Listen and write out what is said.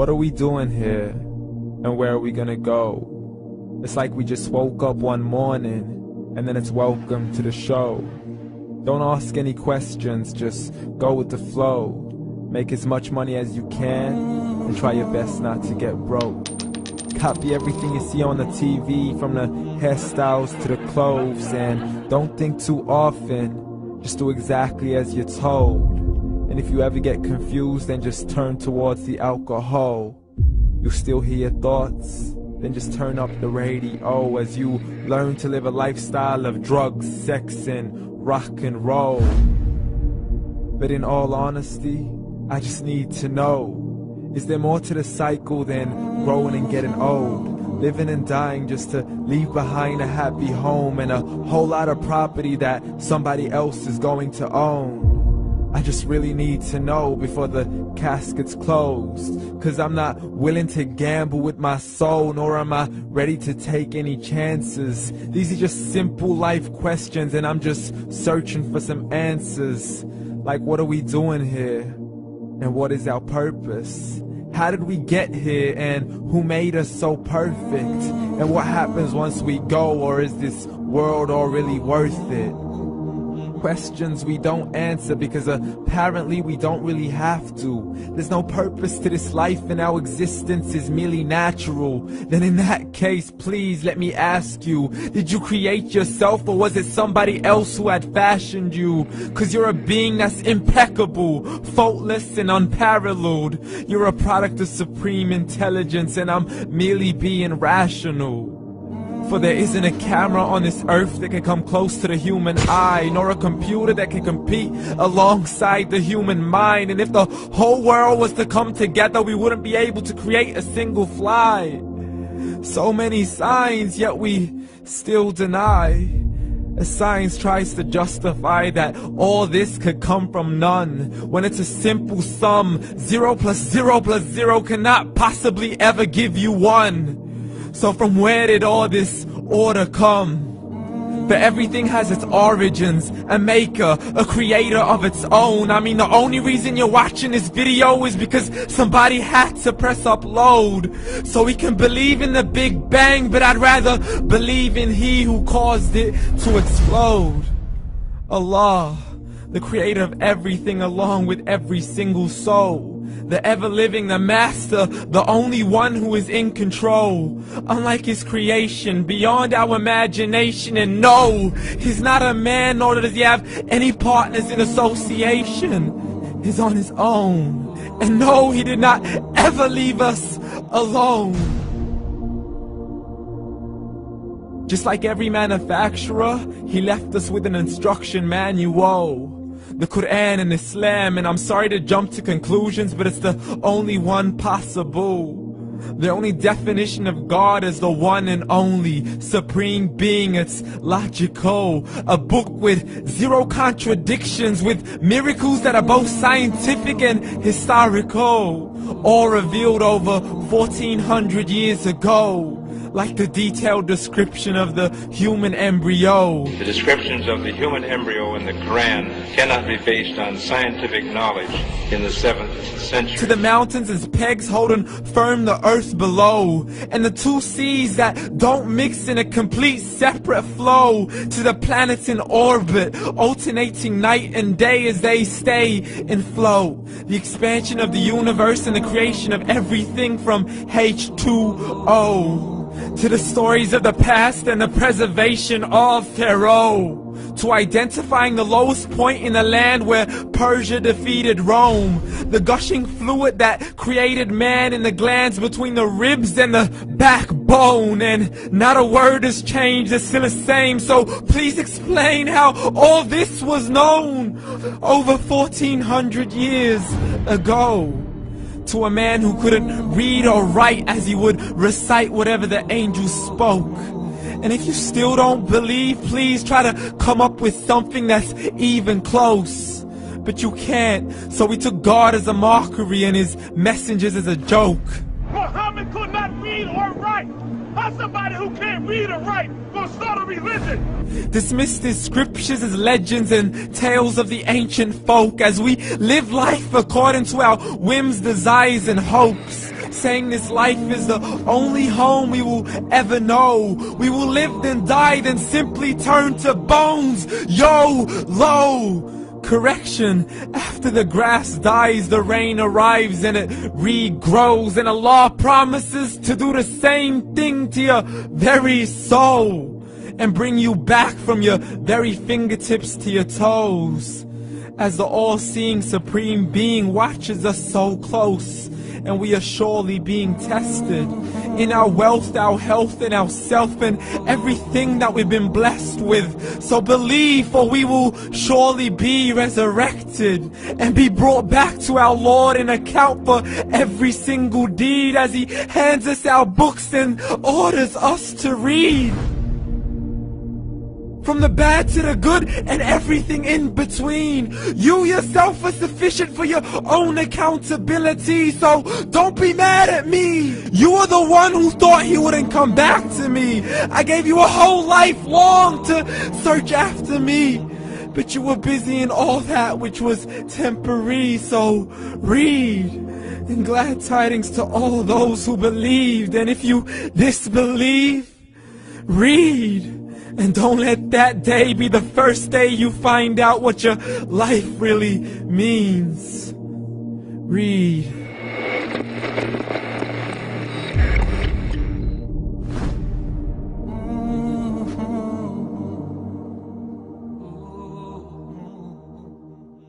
What are we doing here? And where are we gonna go? It's like we just woke up one morning, and then it's welcome to the show. Don't ask any questions, just go with the flow. Make as much money as you can, and try your best not to get broke. Copy everything you see on the TV, from the hairstyles to the clothes, and don't think too often, just do exactly as you're told. And if you ever get confused, then just turn towards the alcohol. You still hear your thoughts? Then just turn up the radio as you learn to live a lifestyle of drugs, sex, and rock and roll. But in all honesty, I just need to know, is there more to the cycle than growing and getting old? Living and dying just to leave behind a happy home and a whole lot of property that somebody else is going to own. I just really need to know before the casket's closed, 'cause I'm not willing to gamble with my soul, nor am I ready to take any chances. These are just simple life questions, and I'm just searching for some answers. Like, what are we doing here? And what is our purpose? How did we get here, and who made us so perfect? And what happens once we go, or is this world all really worth it? Questions we don't answer because apparently we don't really have to. There's no purpose to this life and our existence is merely natural. Then in that case, please let me ask you, did you create yourself, or was it somebody else who had fashioned you? 'Cause you're a being that's impeccable, faultless and unparalleled. You're a product of supreme intelligence, and I'm merely being rational. For there isn't a camera on this earth that can come close to the human eye, nor a computer that can compete alongside the human mind. And if the whole world was to come together, we wouldn't be able to create a single fly. So many signs, yet we still deny. As science tries to justify that all this could come from none, when it's a simple sum. 0 plus 0 plus 0 cannot possibly ever give you 1. So from where did all this order come? For everything has its origins, a maker, a creator of its own. I mean, the only reason you're watching this video is because somebody had to press upload. So we can believe in the Big Bang, but I'd rather believe in He who caused it to explode. Allah, the creator of everything along with every single soul. The ever-living, the master, the only one who is in control. Unlike his creation, beyond our imagination. And no, he's not a man, nor does he have any partners in association. He's on his own. And no, he did not ever leave us alone. Just like every manufacturer, he left us with an instruction manual. The Quran and Islam, and I'm sorry to jump to conclusions, but it's the only one possible. The only definition of God is the one and only supreme being. It's logical, a book with 0 contradictions, with miracles that are both scientific and historical, all revealed over 1400 years ago. Like the detailed description of the human embryo. The descriptions of the human embryo in the Quran cannot be based on scientific knowledge in the 7th century. To the mountains as pegs holding firm the earth below, and the 2 seas that don't mix in a complete separate flow. To the planets in orbit, alternating night and day as they stay in flow. The expansion of the universe and the creation of everything from H2O. To the stories of the past and the preservation of Pharaoh. To identifying the lowest point in the land where Persia defeated Rome. The gushing fluid that created man in the glands between the ribs and the backbone. And not a word has changed, it's still the same. So please explain how all this was known over 1400 years ago. To a man who couldn't read or write, as he would recite whatever the angels spoke. And if you still don't believe, please try to come up with something that's even close. But you can't, so we took God as a mockery and his messengers as a joke. Muhammad could not read or write. How's somebody who can't read or write gonna start a religion? Dismissed his scriptures as legends and tales of the ancient folk, as we live life according to our whims, desires, and hopes. saying this life is the only home we will ever know. We will live then die then simply turn to bones. YOLO! Correction, after the grass dies, the rain arrives and it regrows, and Allah promises to do the same thing to your very soul and bring you back from your very fingertips to your toes, as the all-seeing supreme being watches us so close, and we are surely being tested in our wealth, our health, and our self, and everything that we've been blessed with. So believe, for we will surely be resurrected and be brought back to our Lord and account for every single deed, as He hands us our books and orders us to read. From the bad to the good and everything in between. You yourself are sufficient for your own accountability, so don't be mad at me. You are the one who thought He wouldn't come back to me. I gave you a whole life long to search after me, but you were busy in all that which was temporary. So read, and glad tidings to all those who believed. And if you disbelieve, read. And don't let that day be the first day you find out what your life really means. Read.